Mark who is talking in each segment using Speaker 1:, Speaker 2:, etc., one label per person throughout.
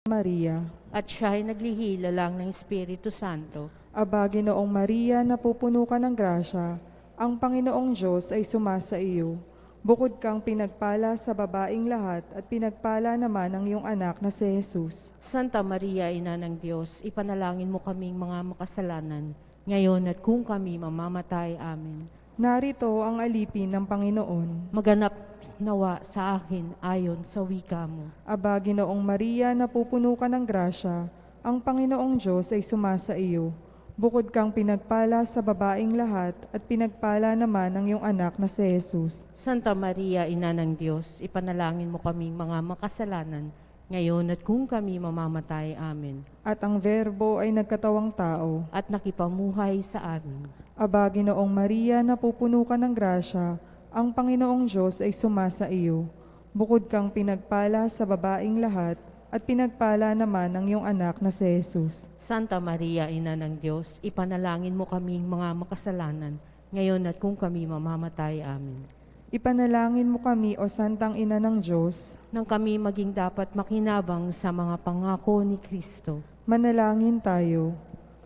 Speaker 1: Maria.
Speaker 2: At siya ay naglihila lang ng Espiritu Santo.
Speaker 1: Aba, Ginoong Maria, napupuno ka ng grasya, ang Panginoong Diyos ay sumasa iyo. Bukod kang pinagpala sa babaing lahat at pinagpala naman ang iyong anak na si Jesus.
Speaker 2: Santa Maria, Ina ng Diyos, ipanalangin mo kaming mga makasalanan, ngayon at kung kami mamamatay. Amen.
Speaker 1: Narito ang alipin ng Panginoon.
Speaker 2: Maganap nawa sa akin ayon sa wika mo.
Speaker 1: Aba, Ginoong Maria, napupuno ka ng grasya, ang Panginoong Diyos ay sumasa iyo. Bukod kang pinagpala sa babaing lahat at pinagpala naman ang iyong anak na si Jesus.
Speaker 2: Santa Maria, Ina ng Diyos, ipanalangin mo kaming mga makasalanan, ngayon at kung kami mamamatay. Amen.
Speaker 1: At ang Verbo ay nagkatawang tao.
Speaker 2: At nakipamuhay sa amin.
Speaker 1: Aba, Ginoong Maria, napupuno ka ng grasya, ang Panginoong Diyos ay sumasa iyo. Bukod kang pinagpala sa babaing lahat, at pinagpala naman ang iyong anak na si Jesus.
Speaker 2: Santa Maria, Ina ng Diyos, ipanalangin mo kaming mga makasalanan, ngayon at kung kami mamamatay. Amen.
Speaker 1: Ipanalangin mo kami, O Santang Ina ng Diyos,
Speaker 2: nang kami maging dapat makinabang sa mga pangako ni Kristo.
Speaker 1: Manalangin tayo.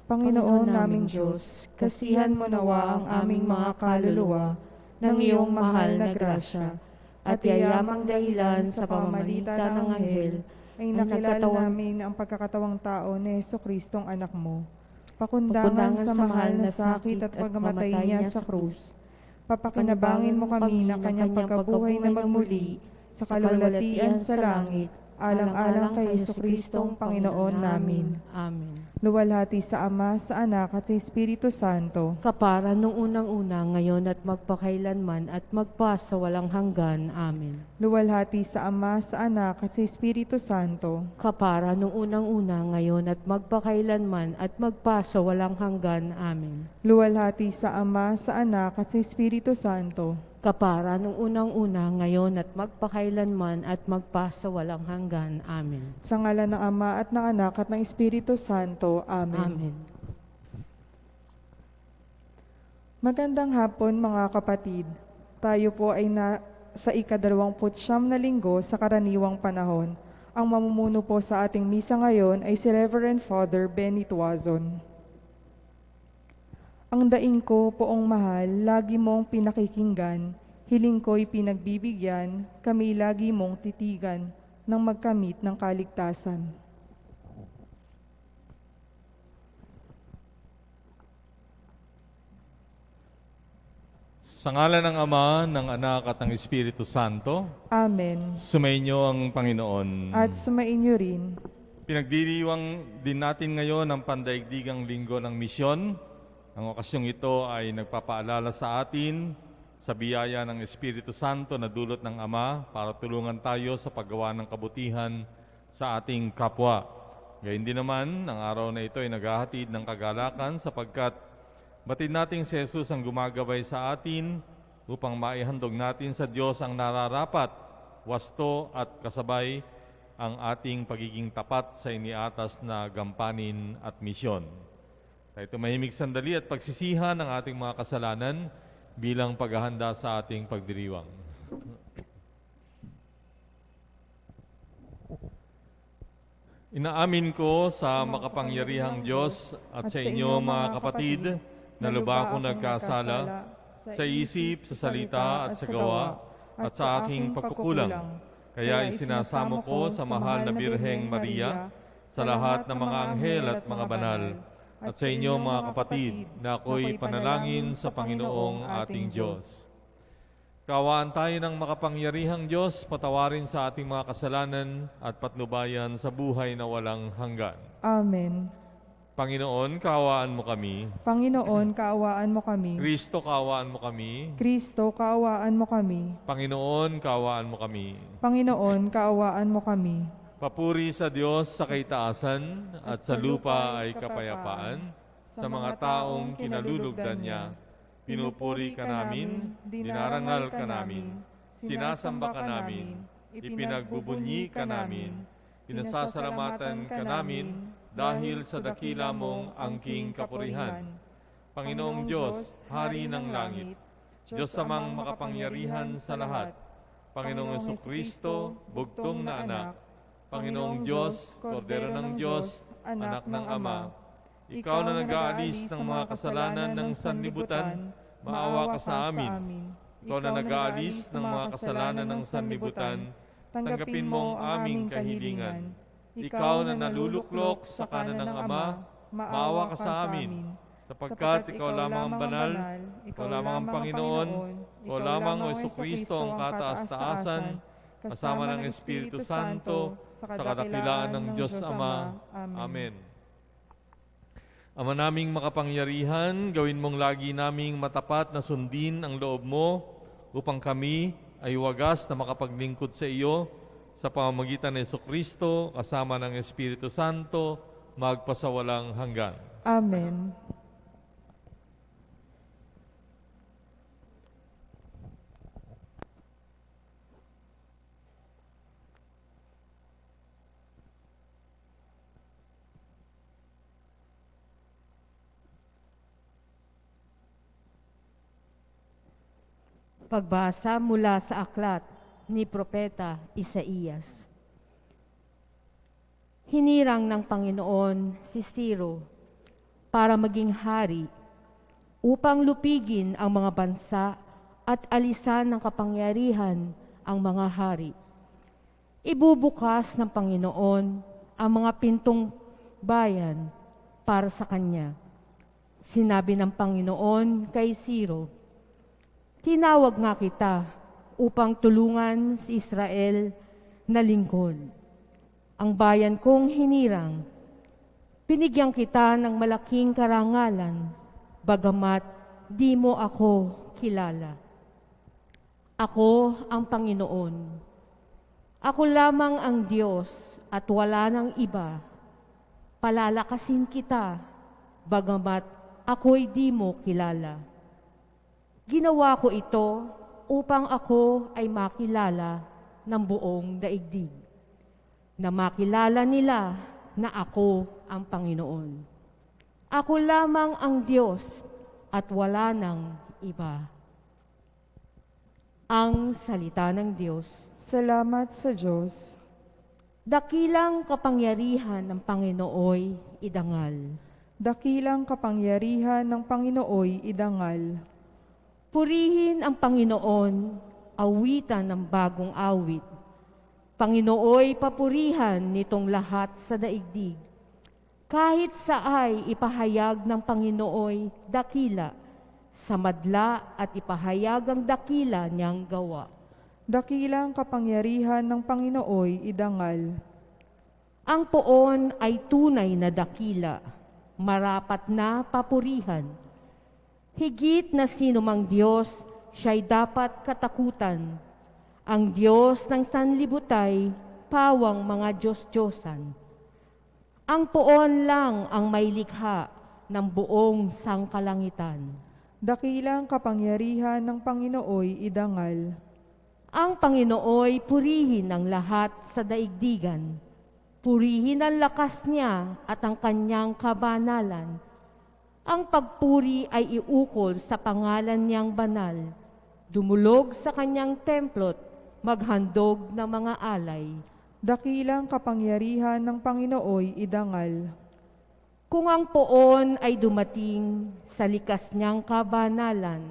Speaker 1: Panginoon naming Diyos, kasihan mo nawa ang aming mga kaluluwa ng iyong mahal na grasya, at yayamang dahilan sa pamamagitan ng anghel ay nakilala namin ang pagkakatawang tao ni Jesucristong anak mo. Pakundangan sa mahal na sakit at pagkamatay niya sa krus. Papakinabangin mo kami na kanyang pagkabuhay na magmuli sa kalulatian sa langit, alang-alang kay Jesucristong Panginoon namin.
Speaker 2: Amen.
Speaker 1: Luwalhati sa Ama, sa Anak at sa Espiritu Santo.
Speaker 2: Kapara nung unang-una, ngayon at magpakailanman at magpasawalang hanggan. Amen.
Speaker 1: Luwalhati sa Ama, sa Anak at sa Espiritu Santo.
Speaker 2: Kapara nung unang-una, ngayon at magpakailanman at magpasawalang hanggan. Amen.
Speaker 1: Luwalhati sa Ama, sa Anak at sa Espiritu Santo.
Speaker 2: Kapara nung unang-una, ngayon at magpakailanman at magpasawalang hanggan. Amen.
Speaker 1: Sa ngalan ng Ama at ng Anak at ng Espiritu Santo. Amen.
Speaker 2: Amen.
Speaker 1: Magandang hapon mga kapatid. Tayo po ay sa ika-29 na linggo sa karaniwang panahon. Ang mamumuno po sa ating misa ngayon ay si Reverend Father Benny Tuazon. Ang daing ko, poong mahal, lagi mong pinakikinggan, hiling ko'y pinagbibigyan, kami lagi mong titigan, nang magkamit ng kaligtasan.
Speaker 3: Sa ngalan ng Ama, ng Anak at ng Espiritu Santo.
Speaker 1: Amen.
Speaker 3: Sumainyo ang Panginoon.
Speaker 1: At sumainyo rin.
Speaker 3: Pinagdiriwang din natin ngayon ang pandaigdigang linggo ng misyon. Ang okasyong ito ay nagpapaalala sa atin sa biyaya ng Espiritu Santo na dulot ng Ama para tulungan tayo sa paggawa ng kabutihan sa ating kapwa. Gayun din naman, ang araw na ito ay naghahatid ng kagalakan sapagkat batid natin si Jesus ang gumagabay sa atin upang maihandog natin sa Diyos ang nararapat, wasto at kasabay ang ating pagiging tapat sa iniatas na gampanin at misyon. Tayo tumahimik sandali at pagsisihan ang ating mga kasalanan bilang paghahanda sa ating pagdiriwang. Inaamin ko sa makapangyarihang Diyos at sa inyo mga kapatid na lubha akong nagkasala sa isip, sa salita at sa gawa at sa aking pagkukulang. Kaya isinasamo ko sa mahal na Birheng Maria, sa lahat ng mga anghel at mga banal, at sa inyo mga kapatid na ako'y panalangin sa Panginoong ating Diyos. Kaawaan tayo ng makapangyarihang Diyos, patawarin sa ating mga kasalanan at patnubayan sa buhay na walang hanggan.
Speaker 1: Amen.
Speaker 3: Panginoon, kaawaan mo kami.
Speaker 1: Panginoon, kaawaan mo kami.
Speaker 3: Kristo, kaawaan mo kami.
Speaker 1: Kristo, kaawaan mo kami.
Speaker 3: Panginoon, kaawaan mo kami.
Speaker 1: Panginoon, kaawaan mo kami.
Speaker 3: Papuri sa Diyos sa kaitaasan at sa lupa ay kapayapaan. Sa mga taong kinalulugdan niya, pinupuri ka namin, dinarangal ka namin, sinasamba ka namin, ipinagbubunyi ka namin, pinasasalamatan ka namin dahil sa dakila mong angking kapurihan. Panginoong Diyos, Hari ng langit, Diyos amang makapangyarihan sa lahat, Panginoong Jesucristo, bugtong na anak, Panginoong Diyos, Kordero ng Diyos, Anak ng Ama, Ikaw na nag-aalis ng mga kasalanan ng sanlibutan, maawa ka sa amin. Ikaw na nag-aalis ng mga kasalanan ng sanlibutan, tanggapin mo ang aming kahilingan. Ikaw na naluluklok sa kanan ng Ama, maawa ka sa amin. Sapagkat Ikaw lamang ang banal, Ikaw lamang ang Panginoon, Ikaw lamang o Jesucristo ang kataas-taasan, kasama ng Espiritu Santo, sa kadakilaan ng Diyos Ama. Amen. Ama naming makapangyarihan, gawin mong lagi naming matapat na sundin ang loob mo upang kami ay wagas na makapaglingkod sa iyo sa pamamagitan ng Jesucristo kasama ng Espiritu Santo magpasawalang hanggan.
Speaker 1: Amen.
Speaker 2: Pagbasa mula sa aklat ni Propeta Isaías. Hinirang ng Panginoon si Ciro para maging hari upang lupigin ang mga bansa at alisan ng kapangyarihan ang mga hari. Ibubukas ng Panginoon ang mga pintong bayan para sa kanya. Sinabi ng Panginoon kay Ciro, tinawag nga kita upang tulungan si Israel na lingkod. Ang bayan kong hinirang, binigyan kita ng malaking karangalan, bagamat di mo ako kilala. Ako ang Panginoon. Ako lamang ang Diyos at wala nang iba. Palalakasin kita, bagamat ako'y di mo kilala. Ginawa ko ito upang ako ay makilala ng buong daigdig, na makilala nila na ako ang Panginoon. Ako lamang ang Diyos at wala nang iba. Ang salita ng Diyos.
Speaker 1: Salamat sa Diyos.
Speaker 2: Dakilang kapangyarihan ng Panginooy idangal.
Speaker 1: Dakilang kapangyarihan ng Panginooy idangal.
Speaker 2: Purihin ang Panginoon, awitan ng bagong awit. Panginooy papurihan nitong lahat sa daigdig. Kahit saay ipahayag ng Panginooy dakila, sa madla at ipahayag ang dakila niyang gawa.
Speaker 1: Dakilang kapangyarihan ng Panginooy idangal.
Speaker 2: Ang poon ay tunay na dakila, marapat na papurihan. Higit na sino mang Diyos, siya'y dapat katakutan. Ang Diyos ng sanlibutay, pawang mga Diyos-Diyosan. Ang poon lang ang may likha ng buong sangkalangitan.
Speaker 1: Dakilang kapangyarihan ng Panginooy idangal.
Speaker 2: Ang Panginooy purihin ang lahat sa daigdigan. Purihin ang lakas niya at ang kanyang kabanalan. Ang pagpuri ay iukol sa pangalan niyang banal. Dumulog sa kanyang templo't maghandog ng mga alay.
Speaker 1: Dakilang kapangyarihan ng Panginooy idangal.
Speaker 2: Kung ang poon ay dumating sa likas niyang kabanalan,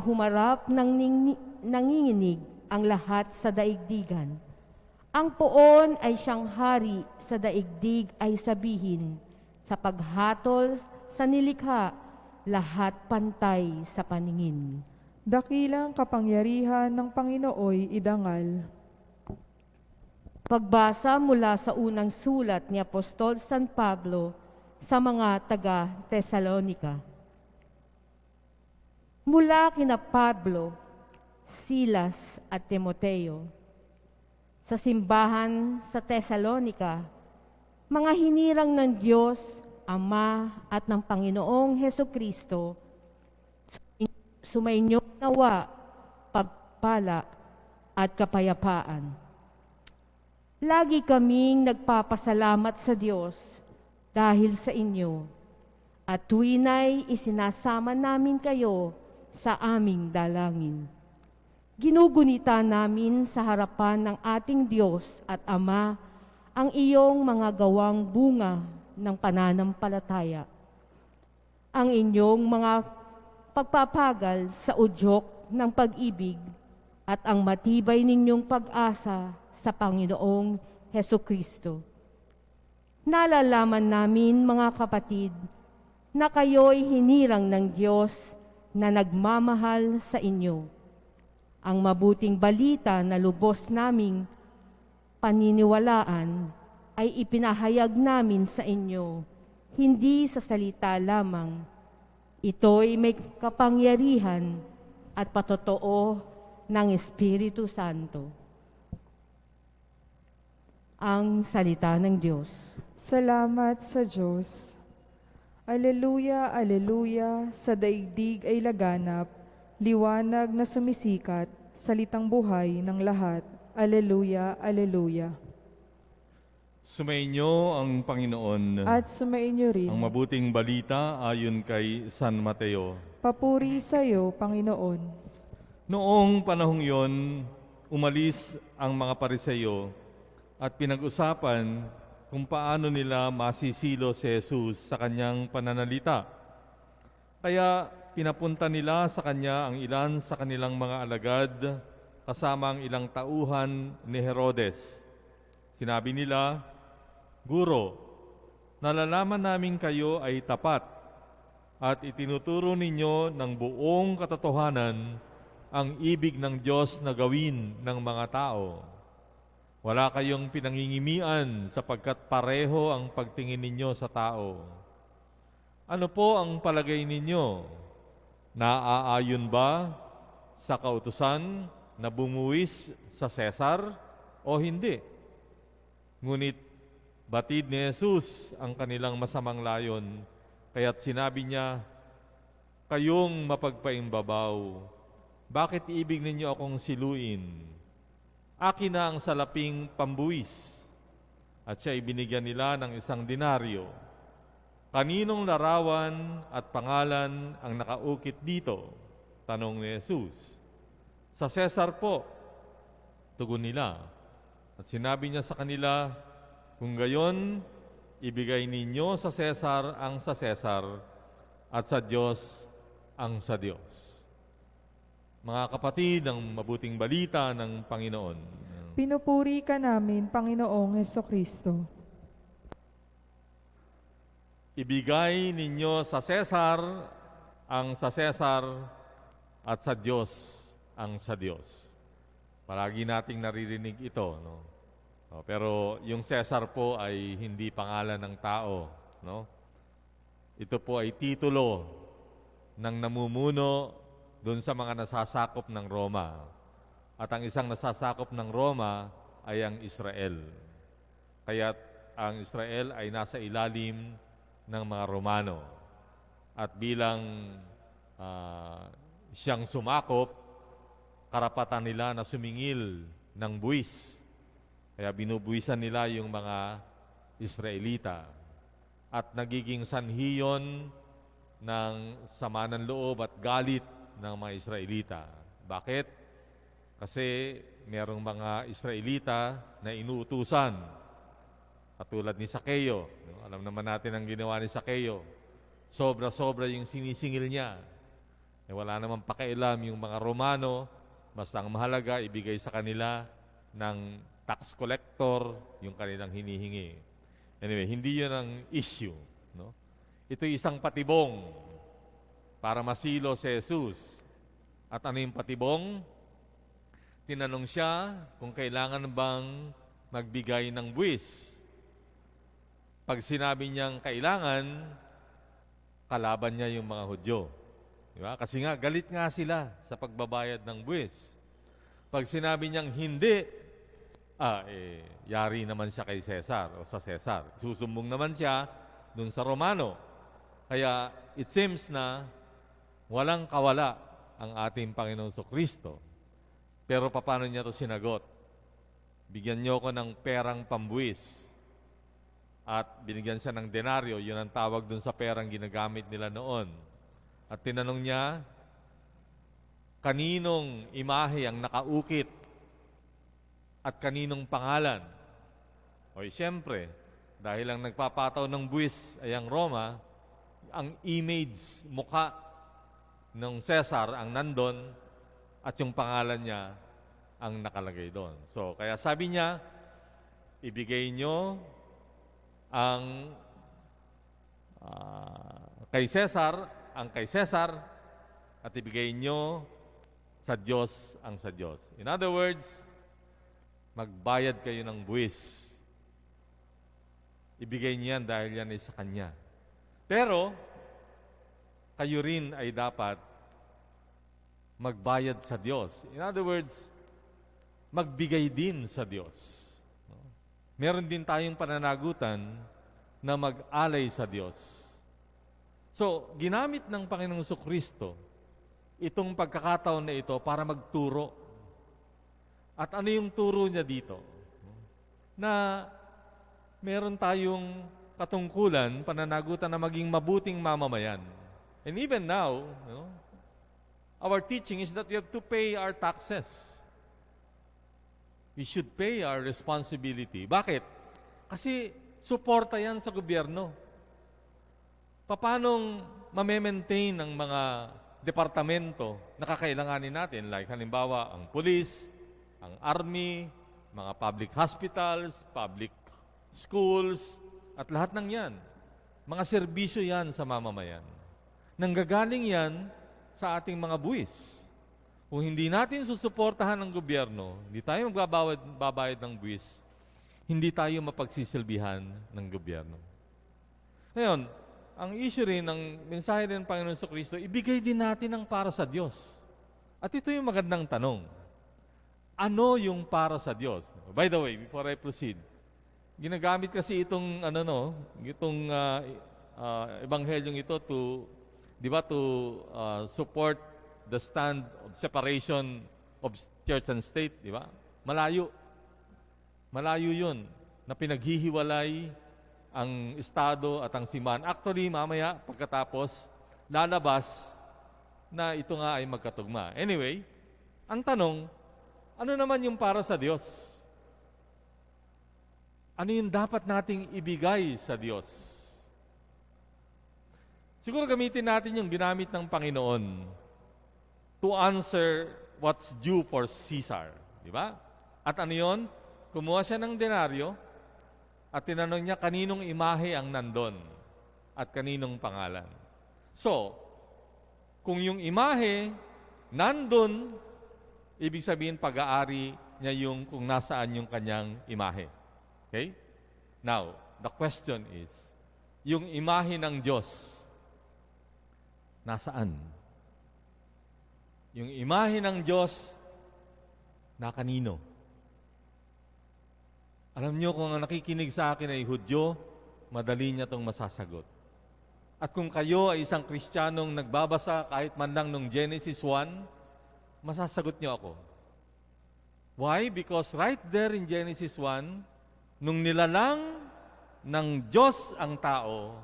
Speaker 2: humarap ng nanginginig ang lahat sa daigdigan. Ang poon ay siyang hari sa daigdig ay sabihin, sa paghatol sa nilikha, lahat pantay sa paningin.
Speaker 1: Dakilang kapangyarihan ng Panginooy idangal.
Speaker 2: Pagbasa mula sa unang sulat ni Apostol San Pablo sa mga taga-Tesalonika. Mula kina Pablo, Silas at Timoteo, sa simbahan sa Tesalonika, mga hinirang ng Diyos, Ama at ng Panginoong Hesukristo, sumainyo nawa, pagpala at kapayapaan. Lagi kaming nagpapasalamat sa Diyos dahil sa inyo, at tuwina'y isinasama namin kayo sa aming dalangin. Ginugunita namin sa harapan ng ating Diyos at Ama ang iyong mga gawang bunga ng pananampalataya. Ang inyong mga pagpapagal sa udyok ng pag-ibig at ang matibay ninyong pag-asa sa Panginoong Hesukristo. Nalalaman namin, mga kapatid, na kayo'y hinirang ng Diyos na nagmamahal sa inyo. Ang mabuting balita na lubos naming paniniwalaan ay ipinahayag namin sa inyo, hindi sa salita lamang. Ito'y may kapangyarihan at patotoo ng Espiritu Santo. Ang salita ng Diyos.
Speaker 1: Salamat sa Diyos. Aleluya, aleluya, sa daigdig ay laganap, liwanag na sumisikat, salitang buhay ng lahat. Aleluya, aleluya.
Speaker 3: Sumainyo ang Panginoon.
Speaker 1: At sumainyo rin.
Speaker 3: Ang mabuting balita ayon kay San Mateo.
Speaker 1: Papuri sa iyo, Panginoon.
Speaker 3: Noong panahong yon, umalis ang mga Pariseo at pinag-usapan kung paano nila masisilo si Jesus sa kanyang pananalita. Kaya pinapunta nila sa kanya ang ilan sa kanilang mga alagad kasama ang ilang tauhan ni Herodes. Sinabi nila, "Guro, nalalaman namin kayo ay tapat at itinuturo ninyo ng buong katotohanan ang ibig ng Diyos na gawin ng mga tao. Wala kayong pinangingimian sapagkat pareho ang pagtingin ninyo sa tao. Ano po ang palagay ninyo? Naaayon ba sa kautusan na bumuwis sa Cesar o hindi?" Ngunit batid ni Jesus ang kanilang masamang layon, kaya't sinabi niya, "Kayong mapagpaimbabaw, bakit ibig ninyo akong siluin? Akin na ang salaping pambuwis." At siya ibinigyan nila ng 1 denaryo. "Kaninong larawan at pangalan ang nakaukit dito?" tanong ni Jesus. "Sa Cesar po," tugon nila. At sinabi niya sa kanila, "Kung gayon, ibigay ninyo sa Cesar ang sa Cesar at sa Diyos ang sa Diyos." Mga kapatid, ang mabuting balita ng Panginoon.
Speaker 1: Pinupuri ka namin, Panginoong Hesukristo.
Speaker 3: Ibigay ninyo sa Cesar ang sa Cesar at sa Diyos ang sa Diyos. Palagi nating naririnig ito, no? Pero yung Cesar po ay hindi pangalan ng tao, no? Ito po ay titulo ng namumuno doon sa mga nasasakop ng Roma. At ang isang nasasakop ng Roma ay ang Israel. Kaya't ang Israel ay nasa ilalim ng mga Romano. At bilang siyang sumakop, karapatan nila na sumingil ng buwis. Kaya binubuwisan nila yung mga Israelita. At nagiging sanhi yun ng sama ng loob at galit ng mga Israelita. Bakit? Kasi merong mga Israelita na inuutusan. Katulad ni Sakeo. Alam naman natin ang ginawa ni Sakeo. Sobra-sobra yung sinisingil niya. Wala naman pakialam yung mga Romano. Basta ang mahalaga, ibigay sa kanila ng tax collector yung kanilang hinihingi. Anyway, hindi yun ang issue. No? Ito isang patibong para masilo si Jesus. At ano yung patibong? Tinanong siya kung kailangan bang magbigay ng buwis. Pag sinabi niyang kailangan, kalaban niya yung mga Hudyo. Diba? Kasi nga, galit nga sila sa pagbabayad ng buwis. Pag sinabi niyang hindi, yari naman siya kay Cesar o sa Cesar. Susumbong naman siya dun sa Romano. Kaya it seems na walang kawala ang ating Panginoong Kristo. Pero paano niya ito sinagot? Bigyan niyo ko ng perang pambuwis. At binigyan siya ng denaryo, yun ang tawag dun sa perang ginagamit nila noon. At tinanong niya, kaninong imahe ang nakaukit at kaninong pangalan. O siyempre, dahil ang nagpapataw ng buwis ay ang Roma, ang image, mukha ng Cesar ang nandon at yung pangalan niya ang nakalagay doon. So, kaya sabi niya, ibigay nyo ang kay Cesar, ang kay Cesar, at ibigay nyo sa Diyos ang sa Diyos. In other words, magbayad kayo ng buwis. Ibigay niyan dahil yan ay sa Kanya. Pero, kayo rin ay dapat magbayad sa Diyos. In other words, magbigay din sa Diyos. Meron din tayong pananagutan na mag-alay sa Diyos. So, ginamit ng Panginoong Jesucristo itong pagkakataon na ito para magturo. At ano yung turo niya dito? Na meron tayong katungkulan, pananagutan na maging mabuting mamamayan. And even now, our teaching is that we have to pay our taxes. We should pay our responsibility. Bakit? Kasi suporta yan sa gobyerno. Paanong mame-maintain ang mga departamento na kakailanganin natin? Like halimbawa, ang police, ang army, mga public hospitals, public schools, at lahat ng yan. Mga serbisyo yan sa mamamayan. Nanggagaling yan sa ating mga buwis. Kung hindi natin susuportahan ng gobyerno, hindi tayo magbabayad ng buwis, hindi tayo mapagsisilbihan ng gobyerno. Ngayon, ang issue rin, ang mensahe rin ng Panginoon Jesucristo, ibigay din natin ang para sa Diyos. At ito yung magandang tanong. Ano yung para sa Diyos? By the way, before I proceed, ginagamit kasi itong ebanghelyong ito to support the stand of separation of church and state, di ba? Malayo. Malayo 'yun na pinaghihiwalay ang estado at ang simbahan. Actually, mamaya pagkatapos lalabas na ito nga ay magkatugma. Anyway, ang tanong, ano naman yung para sa Diyos? Ano yung dapat nating ibigay sa Diyos? Siguro gamitin natin yung ginamit ng Panginoon to answer what's due for Caesar. Di ba? At ano yun? Kumuha siya ng denaryo at tinanong niya kaninong imahe ang nandon at kaninong pangalan. So, kung yung imahe nandun, ibig sabihin pag-aari niya yung kung nasaan yung kanyang imahe. Okay? Now, the question is, yung imahe ng Diyos, nasaan? Yung imahe ng Diyos, na kanino? Alam niyo, kung ang nakikinig sa akin ay Hudyo, madali niya itong masasagot. At kung kayo ay isang Kristiyanong nagbabasa kahit man lang nung Genesis 1, masasagot niyo ako. Why? Because right there in Genesis 1, nung nilalang ng Diyos ang tao,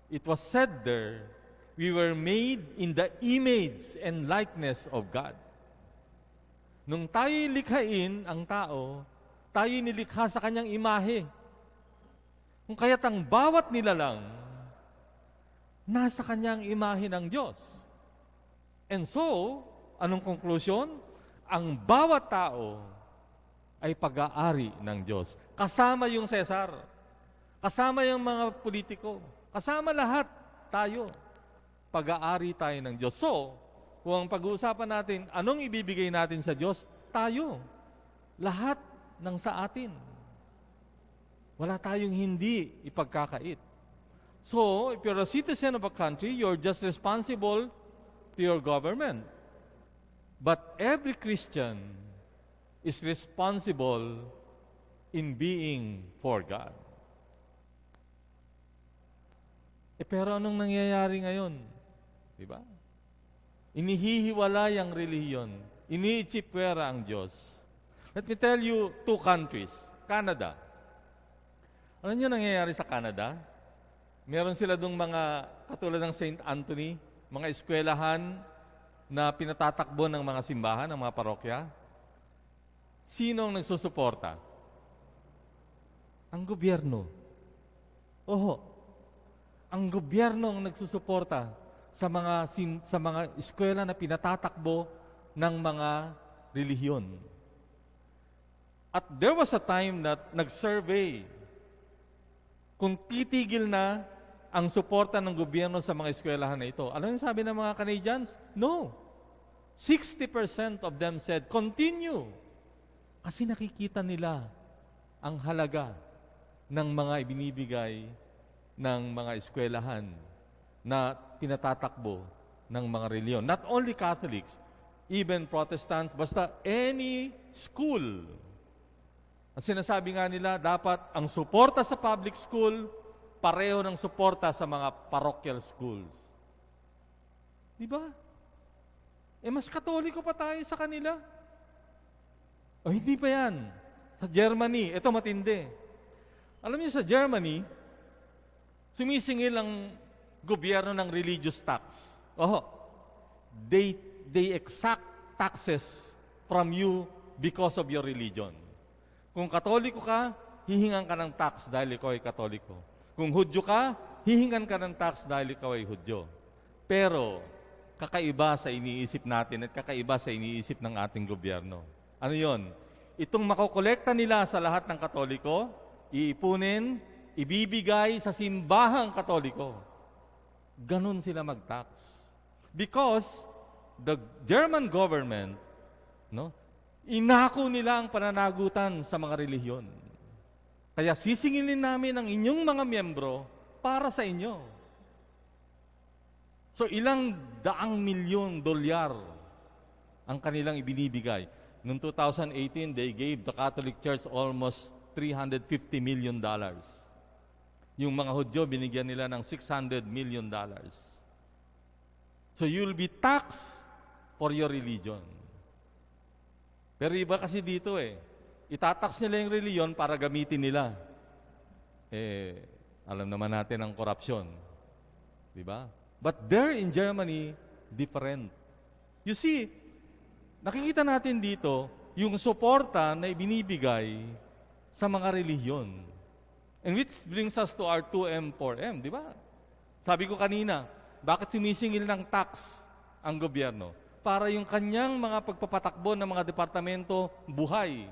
Speaker 3: it was said there, we were made in the image and likeness of God. Nung tayo'y likhain ang tao, tayo'y nilikha sa kanyang imahe. Kung kaya't ang bawat nilalang, nasa kanyang imahe ng Diyos. And so, anong konklusyon? Ang bawat tao ay pag-aari ng Diyos. Kasama yung Cesar, kasama yung mga politiko, kasama lahat tayo. Pag-aari tayo ng Diyos. So, kung ang pag-uusapan natin, anong ibibigay natin sa Diyos? Tayo. Lahat ng sa atin. Wala tayong hindi ipagkakait. So, if you're a citizen of a country, you're just responsible to your government. But every Christian is responsible in being for God. Pero anong nangyayari ngayon? Diba? Inihihiwalay ang relihiyon. Iniitsipwera ang Diyos. Let me tell you two countries. Canada. Alam niyo nangyayari sa Canada? Meron sila dong mga, katulad ng St. Anthony, mga eskwelahan na pinatatakbo ng mga simbahan, ng mga parokya? Sinong nagsusuporta? Ang gobyerno. Oho, ang gobyerno ang nagsusuporta sa mga eskwela na pinatatakbo ng mga relihiyon. At there was a time that nag-survey kung titigil na ang suporta ng gobyerno sa mga eskwelahan na ito. Alam niyo sabi ng mga Canadians? No. 60% of them said, continue. Kasi nakikita nila ang halaga ng mga ibinibigay ng mga eskwelahan na pinatatakbo ng mga reliyon. Not only Catholics, even Protestants, basta any school. At sinasabi nga nila, dapat ang suporta sa public school, pareho ng suporta sa mga parochial schools. Di ba? Mas katoliko pa tayo sa kanila. O hindi pa yan. Sa Germany, ito matindi. Alam niyo sa Germany, sumisingil ang gobyerno ng religious tax. They exact taxes from you because of your religion. Kung Katoliko ka, hihingan ka ng tax dahil ikaw ay Katoliko. Kung Hudyo ka, hihingan ka ng tax dahil ikaw ay Hudyo. Pero, kakaiba sa iniisip natin at kakaiba sa iniisip ng ating gobyerno. Ano yon? Itong makokolekta nila sa lahat ng Katoliko, iipunin, ibibigay sa simbahang Katoliko. Ganon sila mag-tax. Because the German government, inako nila ang pananagutan sa mga relihiyon. Kaya sisingilin namin ang inyong mga miyembro para sa inyo. So ilang daang milyon dolyar ang kanilang ibinibigay. Noong 2018, they gave the Catholic Church almost $350 million. Yung mga Hudyo, binigyan nila ng $600 million. So you'll be taxed for your religion. Pero iba kasi dito itatax nila yung reliyon para gamitin nila. Alam naman natin ang korupsyon. Di ba? But there in Germany, different. You see, nakikita natin dito yung suporta na ibinibigay sa mga relihiyon. And which brings us to our 2M, 4M, di ba? Sabi ko kanina, bakit sumisingil ng tax ang gobyerno? Para yung kanyang mga pagpapatakbo ng mga departamento buhay.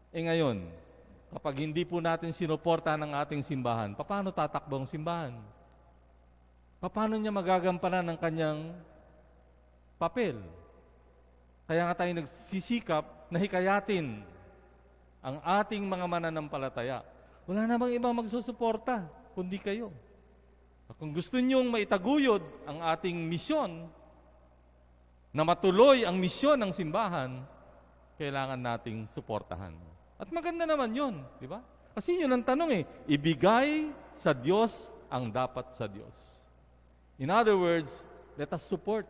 Speaker 3: Ngayon, kapag hindi po natin sinuporta ng ating simbahan, paano tatakbo ang simbahan? Paano niya magagampanan ng kanyang papel? Kaya nga tayo nagsisikap na hikayatin ang ating mga mananampalataya. Wala namang ibang magsusuporta, kundi kayo. Kung gusto niyong maitaguyod ang ating misyon, na matuloy ang misyon ng simbahan, kailangan nating suportahan. At maganda naman yun, di ba? Kasi yun ang tanong ibigay sa Diyos ang dapat sa Diyos. In other words, let us support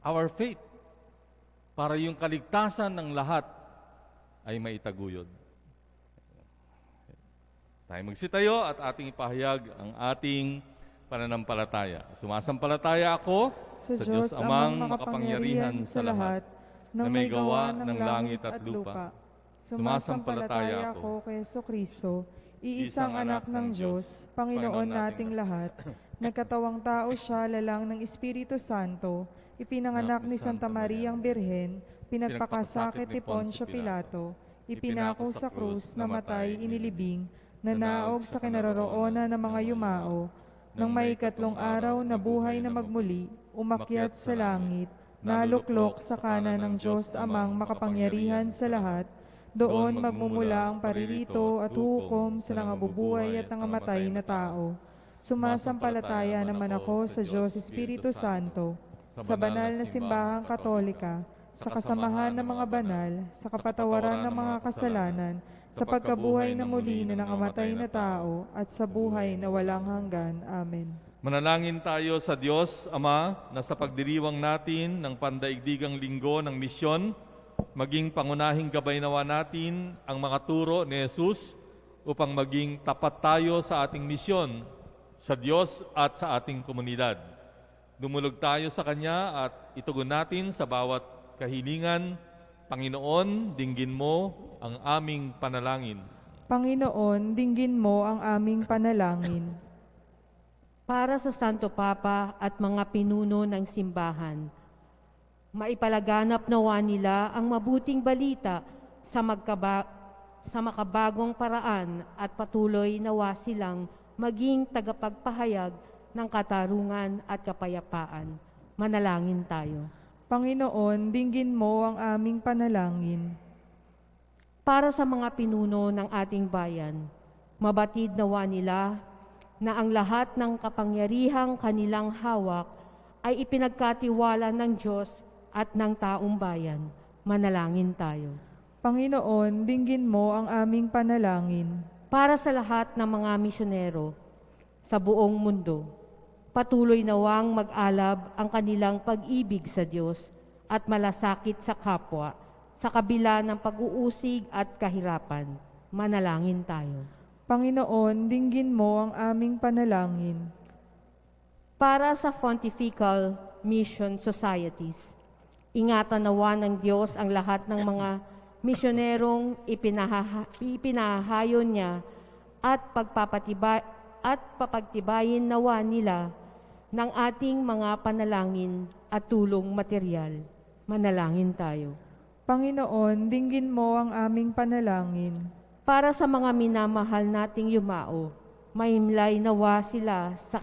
Speaker 3: our faith para yung kaligtasan ng lahat ay maitaguyod. Tayo magsitayo at ating ipahayag ang ating pananampalataya. Sumasampalataya ako
Speaker 1: sa Diyos amang makapangyarihan sa lahat, na may gawa ng langit at lupa. Sumasampalataya ako kay Jesucristo, iisang anak ng Diyos, Panginoon nating lahat, nagkatawang tao siya lalang ng Espiritu Santo, ipinanganak ni Santa Mariang Birhen, pinagpakasakit ni Poncio Pilato, ipinako sa krus, namatay, inilibing, nanaog sa kinaroroonan ng mga yumao, nang may ikatlong araw na buhay na magmuli, umakyat sa langit, naluklok sa kanan ng Diyos amang makapangyarihan sa lahat, doon magmumula ang paririto at hukom sa nangabubuhay at nangamatay na tao. Sumasampalataya naman ako sa Diyos Espiritu Santo, sa banal na simbahang katolika, sa kasamahan ng mga banal, sa kapatawaran ng mga kasalanan, sa pagkabuhay na muli na nangamatay na tao, at sa buhay na walang hanggan. Amen.
Speaker 3: Manalangin tayo sa Diyos, Ama, na sa pagdiriwang natin ng pandaigdigang linggo ng misyon, maging pangunahing gabay nawa natin ang mga turo ni Jesus upang maging tapat tayo sa ating misyon, sa Diyos at sa ating komunidad. Dumulog tayo sa Kanya at itugon natin sa bawat kahilingan. Panginoon, dinggin mo ang aming panalangin.
Speaker 1: Panginoon, dinggin mo ang aming panalangin.
Speaker 2: Para sa Santo Papa at mga pinuno ng simbahan, maipalaganap nawa nila ang mabuting balita sa makabagong paraan at patuloy nawa silang maging tagapagpahayag ng katarungan at kapayapaan. Manalangin tayo.
Speaker 1: Panginoon, dinggin mo ang aming panalangin.
Speaker 2: Para sa mga pinuno ng ating bayan, mabatid nawa nila na ang lahat ng kapangyarihang kanilang hawak ay ipinagkatiwala ng Diyos at ng taong bayan. Manalangin tayo.
Speaker 1: Panginoon, dinggin mo ang aming panalangin.
Speaker 2: Para sa lahat ng mga misyonero sa buong mundo, patuloy nawang mag-alab ang kanilang pag-ibig sa Diyos at malasakit sa kapwa sa kabila ng pag-uusig at kahirapan. Manalangin tayo.
Speaker 1: Panginoon, dinggin mo ang aming panalangin.
Speaker 2: Para sa Pontifical Mission Societies, ingatan nawa ng Diyos ang lahat ng mga misyonerong ipinahahayon niya at papagtibayin nawa nila ng ating mga panalangin at tulong material. Manalangin tayo.
Speaker 1: Panginoon, dinggin mo ang aming panalangin.
Speaker 2: Para sa mga minamahal nating yumao, mahimlay nawa sila sa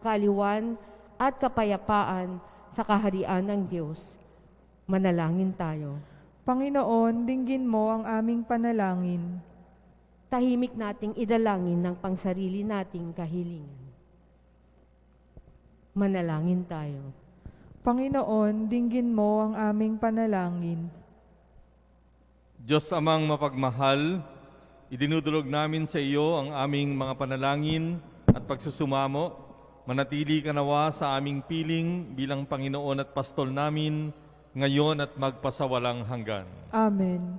Speaker 2: kaliwan at kapayapaan sa kaharian ng Diyos. Manalangin tayo.
Speaker 1: Panginoon, dinggin mo ang aming panalangin.
Speaker 2: Tahimik nating idalangin ng pangsarili nating kahilingan. Manalangin tayo.
Speaker 1: Panginoon, dinggin mo ang aming panalangin.
Speaker 3: Diyos Amang mapagmahal, idinudulog namin sa iyo ang aming mga panalangin at pagsusumamo. Manatili ka nawa sa aming piling bilang Panginoon at Pastol namin, ngayon at magpasawalang hanggan.
Speaker 1: Amen.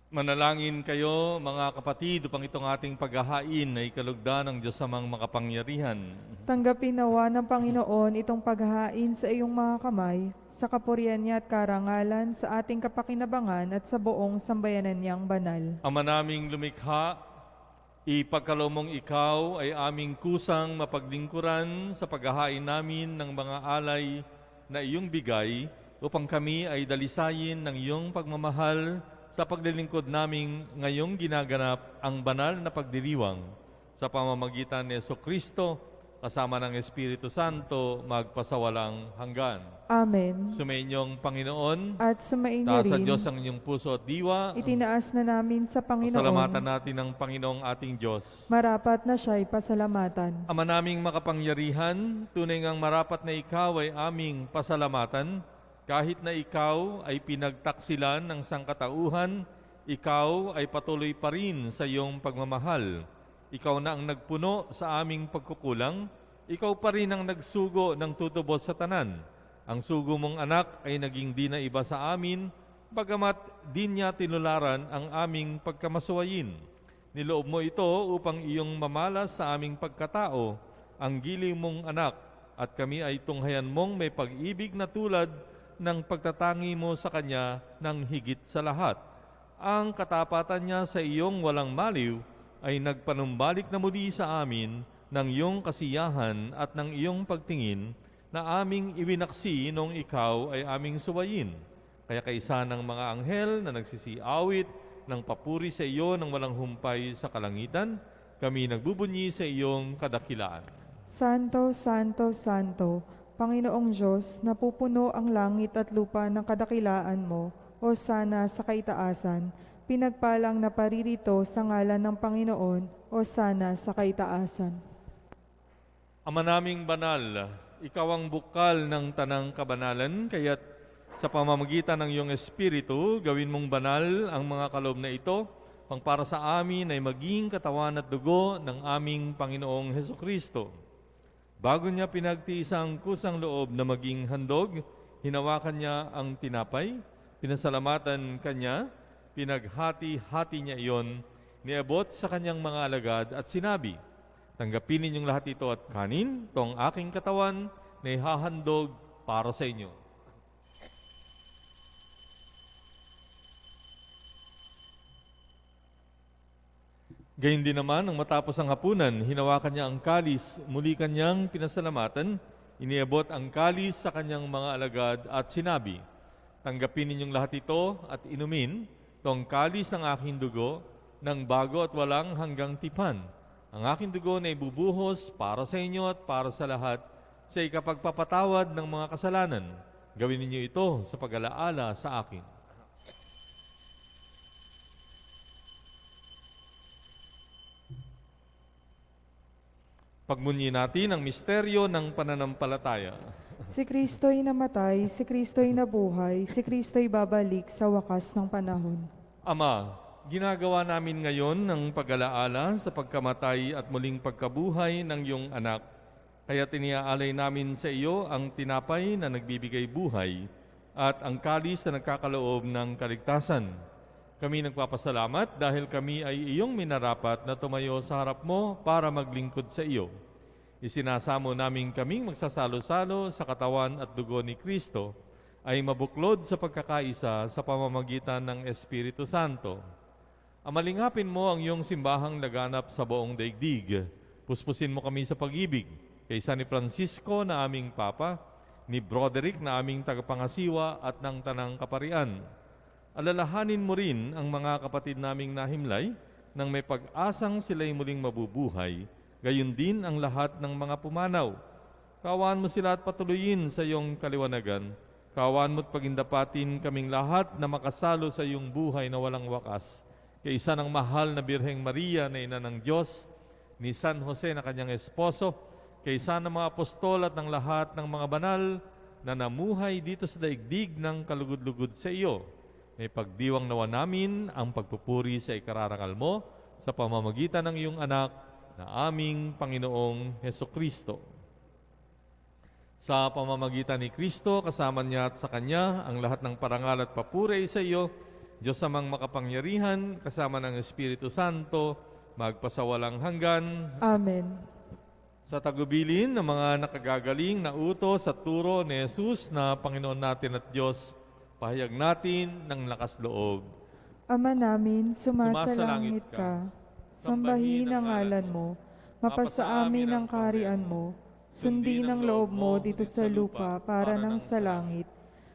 Speaker 3: Manalangin kayo, mga kapatid, upang itong ating paghahain ay kalugdan ng Diyos Amang makapangyarihan.
Speaker 1: Tanggapin nawa ng Panginoon itong paghahain sa iyong mga kamay, sa kapurihan niya at karangalan, sa ating kapakinabangan at sa buong sambayanan niyang banal.
Speaker 3: Ama naming lumikha, ipagkalomong ikaw ay aming kusang mapaglingkuran sa paghahain namin ng mga alay na iyong bigay upang kami ay dalisayin ng iyong pagmamahal sa paglilingkod naming ngayong ginaganap ang banal na pagdiriwang sa pamamagitan ni Jesucristo kasama ng Espiritu Santo magpasawalang hanggan.
Speaker 1: Amen.
Speaker 3: Sumainyong Panginoon,
Speaker 1: At sumainyo
Speaker 3: taas sa
Speaker 1: rin,
Speaker 3: Diyos ang inyong puso at diwa.
Speaker 1: itinaas na namin sa
Speaker 3: Pasalamatan
Speaker 1: Panginoon.
Speaker 3: natin ang Panginoong ating Diyos.
Speaker 1: Marapat na siya'y pasalamatan.
Speaker 3: Ama naming makapangyarihan, tunay ngang marapat na ikaw ay aming pasalamatan. Kahit na ikaw ay pinagtaksilan ng sangkatauhan, ikaw ay patuloy pa rin sa iyong pagmamahal. Ikaw na ang nagpuno sa aming pagkukulang, ikaw pa rin ang nagsugo ng tutubos sa tanan. Ang sugo mong anak ay naging di na iba sa amin, bagamat di niya tinularan ang aming pagkamasuwayin. Niloob mo ito upang iyong mamalas sa aming pagkatao, ang giling mong anak, at kami ay tunghayan mong may pag-ibig na tulad ng pagtatangi mo sa Kanya ng higit sa lahat. Ang katapatan niya sa iyong walang maliw ay nagpanumbalik na muli sa amin ng iyong kasiyahan at ng iyong pagtingin na aming iwinaksi nung ikaw ay aming suwayin. Kaya kaisa ng mga anghel na nagsisiawit ng papuri sa iyo ng walang humpay sa kalangitan, kami nagbubunyi sa iyong kadakilaan.
Speaker 1: Santo, Santo, Santo, Panginoong Diyos, napupuno ang langit at lupa ng kadakilaan mo, o sana sa kaitaasan, pinagpalang na paririto sa ngalan ng Panginoon, o sana sa kaitaasan.
Speaker 3: Ama naming banal, ikaw ang bukal ng tanang kabanalan, kaya't sa pamamagitan ng iyong Espiritu, gawin mong banal ang mga kaloob na ito, pang para sa amin ay maging katawan at dugo ng aming Panginoong Hesukristo. Bago niya pinagtiis ang kusang loob na maging handog, hinawakan niya ang tinapay, pinasalamatan kanya, pinaghati-hati niya iyon, niabot sa kanyang mga alagad at sinabi, "Tanggapin ninyong lahat ito at kanin, ito ang aking katawan na ihahandog para sa inyo." Gayun din naman, nang matapos ang hapunan, hinawakan niya ang kalis, muli kanyang pinasalamatan, iniabot ang kalis sa kanyang mga alagad at sinabi, "Tanggapin ninyong lahat ito at inumin, itong kalis ng aking dugo, ng bago at walang hanggang tipan. Ang aking dugo na ibubuhos para sa inyo at para sa lahat, sa ikapagpapatawad ng mga kasalanan. Gawin ninyo ito sa pag-alaala sa akin." Pagmunyi natin ang misteryo ng pananampalataya.
Speaker 1: Si Kristo'y namatay, si Kristo'y nabuhay, si Kristo'y babalik sa wakas ng panahon.
Speaker 3: Ama, ginagawa namin ngayon ng pag-alaala sa pagkamatay at muling pagkabuhay ng iyong anak. Kaya tiniaalay namin sa iyo ang tinapay na nagbibigay buhay at ang kalis na nagkakaloob ng kaligtasan. Kami nagpapasalamat dahil kami ay iyong minarapat na tumayo sa harap mo para maglingkod sa iyo. Isinasamo namin kaming magsasalo-salo sa katawan at dugo ni Kristo ay mabuklod sa pagkakaisa sa pamamagitan ng Espiritu Santo. Amalingapin mo ang iyong simbahang laganap sa buong daigdig. Puspusin mo kami sa pag-ibig kay San Francisco na aming Papa, ni Broderick na aming tagapangasiwa at ng Tanang Kaparian. Alalahanin mo rin ang mga kapatid naming nahimlay nang may pag-asang sila'y muling mabubuhay, gayon din ang lahat ng mga pumanaw. Kaawaan mo sila at patuloyin sa iyong kaliwanagan. Kaawaan mo't pagindapatin kaming lahat na makasalo sa iyong buhay na walang wakas. Kaisa ng mahal na Birheng Maria na ina ng Diyos, ni San Jose na kanyang esposo, kaisa ng mga apostol at ng lahat ng mga banal na namuhay dito sa daigdig ng kalugod-lugod sa iyo. May pagdiwang nawa namin ang pagpupuri sa ikararangal mo sa pamamagitan ng iyong anak na aming Panginoong Hesukristo. Sa pamamagitan ni Kristo, kasama niya at sa Kanya, ang lahat ng parangal at papuri sa iyo, Diyos amang makapangyarihan, kasama ng Espiritu Santo, magpasawalang hanggan.
Speaker 1: Amen.
Speaker 3: Sa tagubilin ng mga nakagagaling na utos at turo ni Jesus na Panginoon natin at Diyos, pahayag natin ng lakas loob.
Speaker 1: Ama namin, sumasalangit ka. Sambahin ang ngalan mo. Mapasa amin ang kaharian mo. Sundin ang loob mo dito sa lupa para nang sa langit.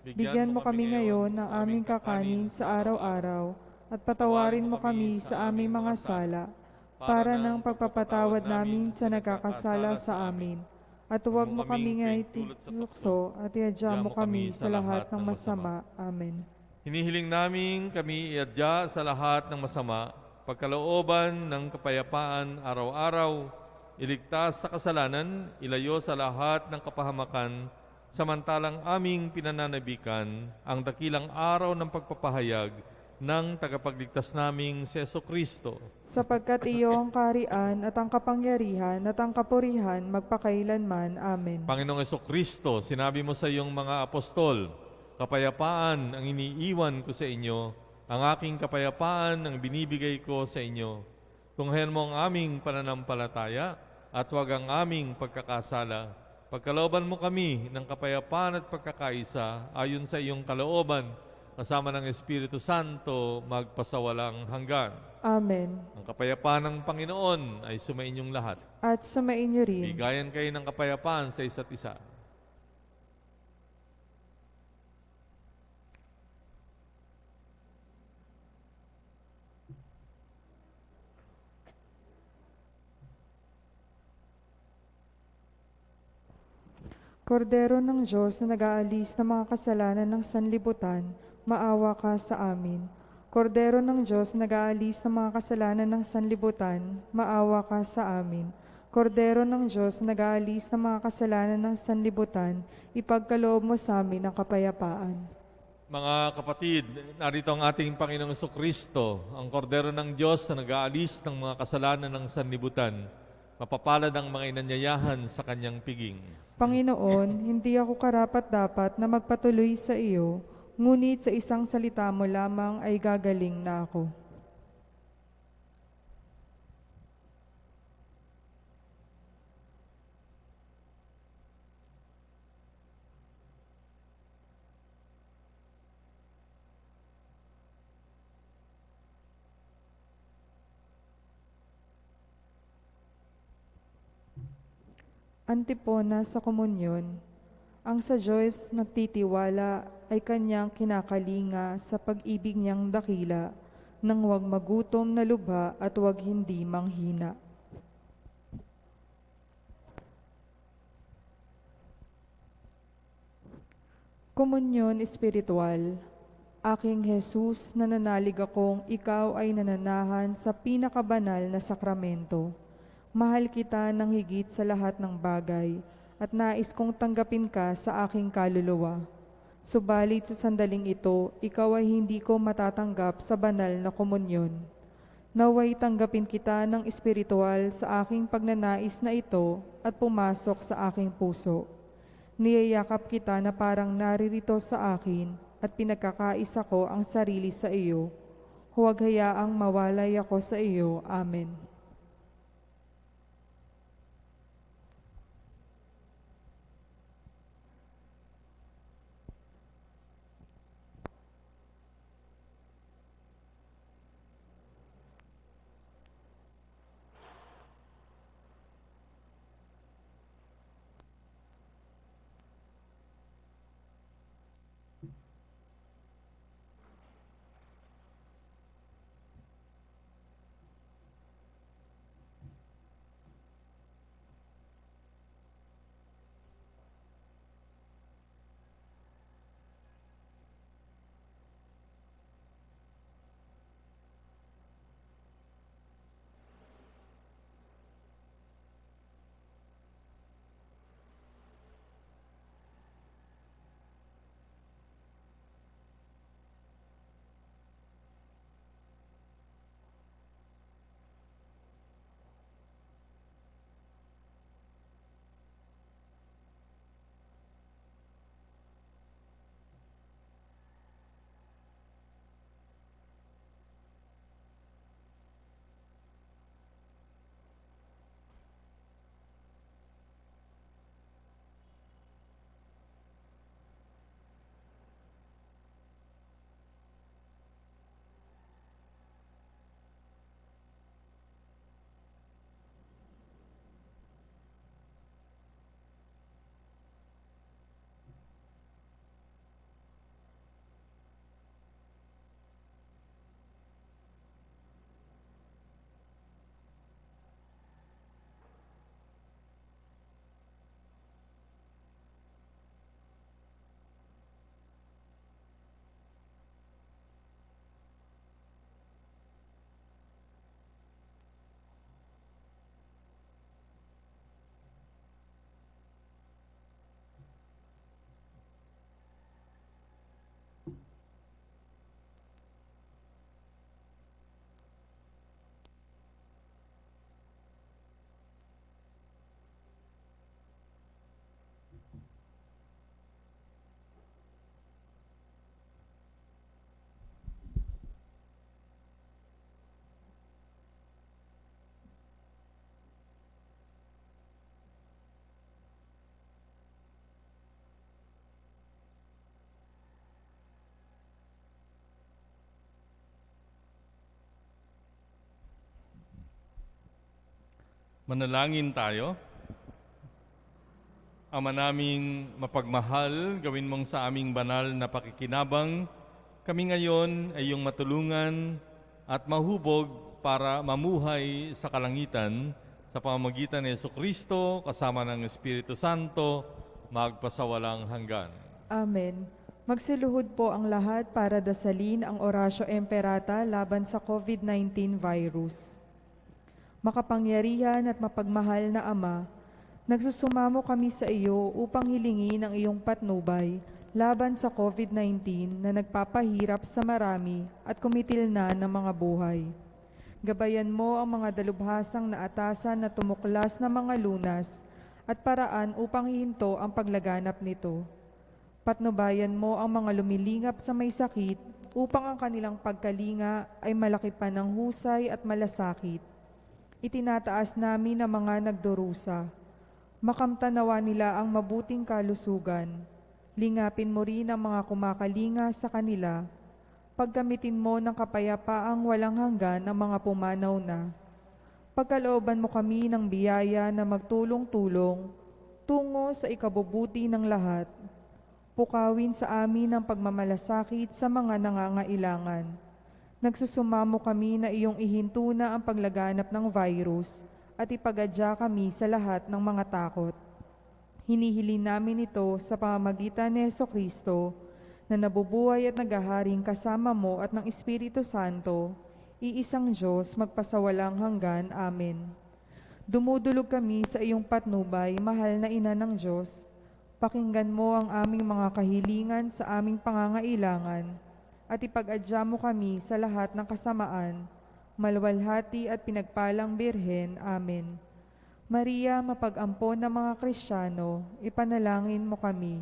Speaker 1: Bigyan mo kami ngayon ng aming kakanin sa araw-araw at patawarin mo kami sa aming mga sala para ng pagpapatawad namin sa nagkakasala sa amin. At huwag mo kami itukso at iadya mo kami sa lahat ng masama. Amen.
Speaker 3: Hinihiling namin kami iadya sa lahat ng masama, pagkalooban ng kapayapaan araw-araw, iligtas sa kasalanan, ilayo sa lahat ng kapahamakan, samantalang aming pinananabikan ang dakilang araw ng pagpapahayag ng tagapagligtas naming si Jesucristo.
Speaker 1: Sapagkat iyo ang kaharian at ang kapangyarihan at ang kapurihan magpakailanman. Amen.
Speaker 3: Panginoong Jesucristo, sinabi mo sa iyong mga apostol, kapayapaan ang iniiwan ko sa inyo, ang aking kapayapaan ang binibigay ko sa inyo. Tunghayan mo ang aming pananampalataya at huwag ang aming pagkakasala. Pagkalooban mo kami ng kapayapaan at pagkakaisa ayon sa iyong kalooban, kasama ng Espiritu Santo, magpasawalang hanggan.
Speaker 1: Amen.
Speaker 3: Ang kapayapaan ng Panginoon ay sumainyong lahat.
Speaker 1: At sumainyo rin.
Speaker 3: Bigayan kayo ng kapayapaan sa isa't isa.
Speaker 1: Kordero ng Diyos na nag-aalis ng mga kasalanan ng sanlibutan, maawa ka sa amin. Kordero ng Diyos na nag-aalis ng mga kasalanan ng sanlibutan, maawa ka sa amin. Kordero ng Diyos na nag-aalis ng mga kasalanan ng sanlibutan, ipagkaloob mo sa amin ang kapayapaan.
Speaker 3: Mga kapatid, narito ang ating Panginoong Kristo, ang kordero ng Diyos na nag-aalis ng mga kasalanan ng sanlibutan. Mapapalad ang mga inanyayahan sa kanyang piging.
Speaker 1: Panginoon, hindi ako karapat-dapat na magpatuloy sa iyo, ngunit sa isang salita mo lamang ay gagaling na ako. Antipona sa komunyon. Ang sa Diyos nagtitiwala ay kanyang kinakalinga sa pag-ibig niyang dakila, nang huwag magutom na lubha at huwag hindi manghina. Komunyon espiritual. Aking Jesus, nananalig akong ikaw ay nananahan sa pinakabanal na sakramento. Mahal kita ng higit sa lahat ng bagay at nais kong tanggapin ka sa aking kaluluwa. Subalit sa sandaling ito, ikaw ay hindi ko matatanggap sa banal na komunyon. Naway tanggapin kita ng espiritual sa aking pagnanais na ito at pumasok sa aking puso. Niyayakap kita na parang naririto sa akin at pinagkakaisa ko ang sarili sa iyo. Huwag hayaang mawalay ako sa iyo. Amen.
Speaker 3: Manalangin tayo. Ama naming mapagmahal, gawin mong sa aming banal na pakikinabang, kami ngayon ay iyong matulungan at mahubog para mamuhay sa kalangitan sa pamamagitan ni Jesucristo kasama ng Espiritu Santo magpasawalang hanggan.
Speaker 1: Amen. Magsiluhod po ang lahat para dasalin ang Oratio Imperata laban sa COVID-19 virus. Makapangyarihan at mapagmahal na Ama, nagsusumamo kami sa iyo upang hilingin ang iyong patnubay laban sa COVID-19 na nagpapahirap sa marami at kumitil na ng mga buhay. Gabayan mo ang mga dalubhasang na atasan na tumuklas na mga lunas at paraan upang hihinto ang paglaganap nito. Patnubayan mo ang mga lumilingap sa may sakit upang ang kanilang pagkalinga ay malaki pa ng husay at malasakit. Itinataas namin ang mga nagdurusa. Makamtanawa nila ang mabuting kalusugan. Lingapin mo rin ang mga kumakalinga sa kanila. Paggamitin mo ng kapayapaang walang hanggan ang mga pumanaw na. Pagkalooban mo kami ng biyaya na magtulong-tulong tungo sa ikabubuti ng lahat. Pukawin sa amin ang pagmamalasakit sa mga nangangailangan. Nagsusumamo kami na iyong ihinto na ang paglaganap ng virus at ipagadya kami sa lahat ng mga takot. Hinihilin namin ito sa pamamagitan ni Jesucristo na nabubuhay at naghaharing kasama mo at ng Espiritu Santo, iisang Diyos magpasawalang hanggan. Amen. Dumudulog kami sa iyong patnubay, mahal na Ina ng Diyos. Pakinggan mo ang aming mga kahilingan sa aming pangangailangan at ipag-adya mo kami sa lahat ng kasamaan, malwalhati at pinagpalang Birhen. Amen. Maria, mapag-ampon ng mga Kristiyano, ipanalangin mo kami.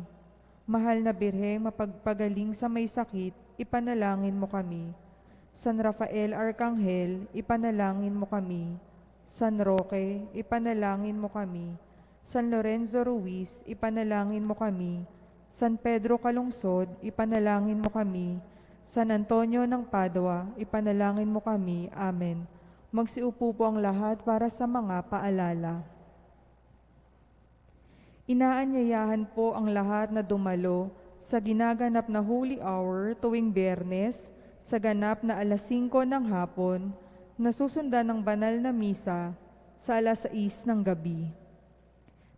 Speaker 1: Mahal na Birheng, mapagpagaling sa may sakit, ipanalangin mo kami. San Rafael Arkanghel, ipanalangin mo kami. San Roque, ipanalangin mo kami. San Lorenzo Ruiz, ipanalangin mo kami. San Pedro Calungsod, ipanalangin mo kami. San Antonio ng Padua, ipanalangin mo kami. Amen. Magsiupo po ang lahat para sa mga paalala. Inaanyayahan po ang lahat na dumalo sa ginaganap na Holy Hour tuwing Biyernes sa ganap na 5:00 ng hapon na susundan ng banal na misa sa 6:00 ng gabi.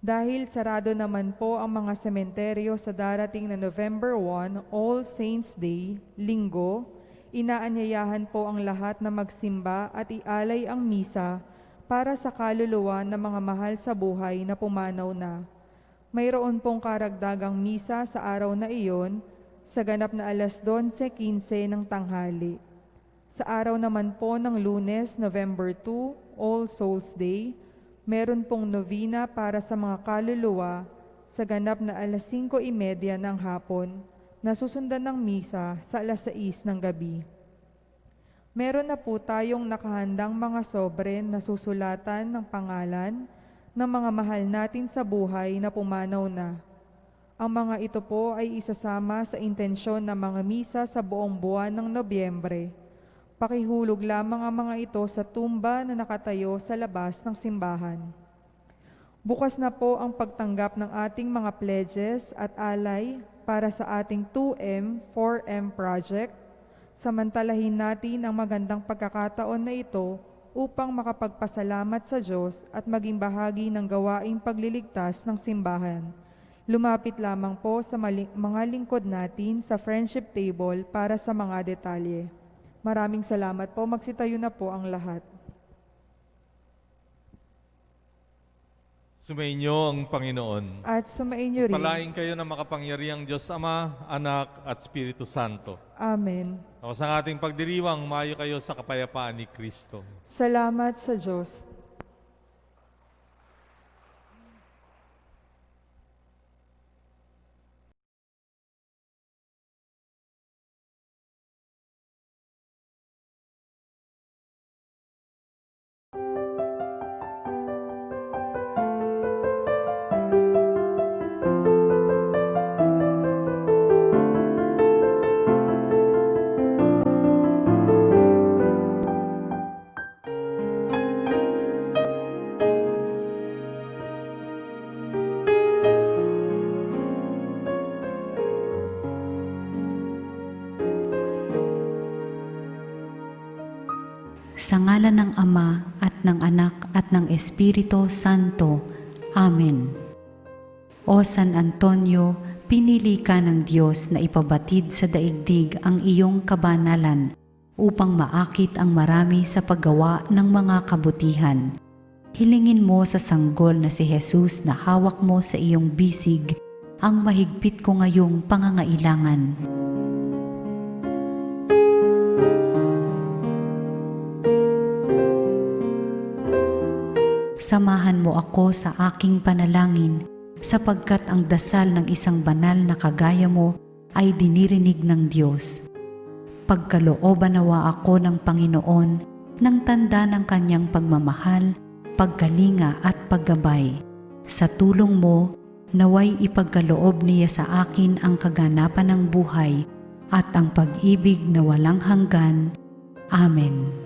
Speaker 1: Dahil sarado naman po ang mga sementeryo sa darating na November 1, All Saints Day, Linggo, inaanyayahan po ang lahat na magsimba at ialay ang misa para sa kaluluwa ng mga mahal sa buhay na pumanaw na. Mayroon pong karagdagang misa sa araw na iyon sa ganap na 12:15 ng tanghali. Sa araw naman po ng Lunes, November 2, All Souls Day, meron pong novena para sa mga kaluluwa sa ganap na 5:30 ng hapon na susundan ng misa sa 6:00 ng gabi. Meron na po tayong nakahandang mga sobre na susulatan ng pangalan ng mga mahal natin sa buhay na pumanaw na. Ang mga ito po ay isasama sa intensyon ng mga misa sa buong buwan ng Nobyembre. Pakihulog lamang ang mga ito sa tumba na nakatayo sa labas ng simbahan. Bukas na po ang pagtanggap ng ating mga pledges at alay para sa ating 2M, 4M project. Samantalahin natin ang magandang pagkakataon na ito upang makapagpasalamat sa Diyos at maging bahagi ng gawaing pagliligtas ng simbahan. Lumapit lamang po sa mga lingkod natin sa friendship table para sa mga detalye. Maraming salamat po. Magsitayo na po ang lahat.
Speaker 3: Sumainyo ang Panginoon.
Speaker 1: At sumainyo rin.
Speaker 3: Palain kayo ng makapangyarihang Diyos Ama, Anak at Espiritu Santo.
Speaker 1: Amen.
Speaker 3: Ako sa ating pagdiriwang, mayo kayo sa kapayapaan ni Kristo.
Speaker 1: Salamat sa Diyos.
Speaker 4: Sa ngalan ng Ama at ng Anak at ng Espiritu Santo. Amen. O San Antonio, pinili ka ng Diyos na ipabatid sa daigdig ang iyong kabanalan upang maakit ang marami sa paggawa ng mga kabutihan. Hilingin mo sa sanggol na si Jesus na hawak mo sa iyong bisig ang mahigpit ko ngayong pangangailangan. Samahan mo ako sa aking panalangin sapagkat ang dasal ng isang banal na kagaya mo ay dinirinig ng Diyos. Pagkalooban nawa ako ng Panginoon ng tanda ng kanyang pagmamahal, pagkalinga at paggabay. Sa tulong mo, naway ipagkaloob niya sa akin ang kaganapan ng buhay at ang pag-ibig na walang hanggan. Amen.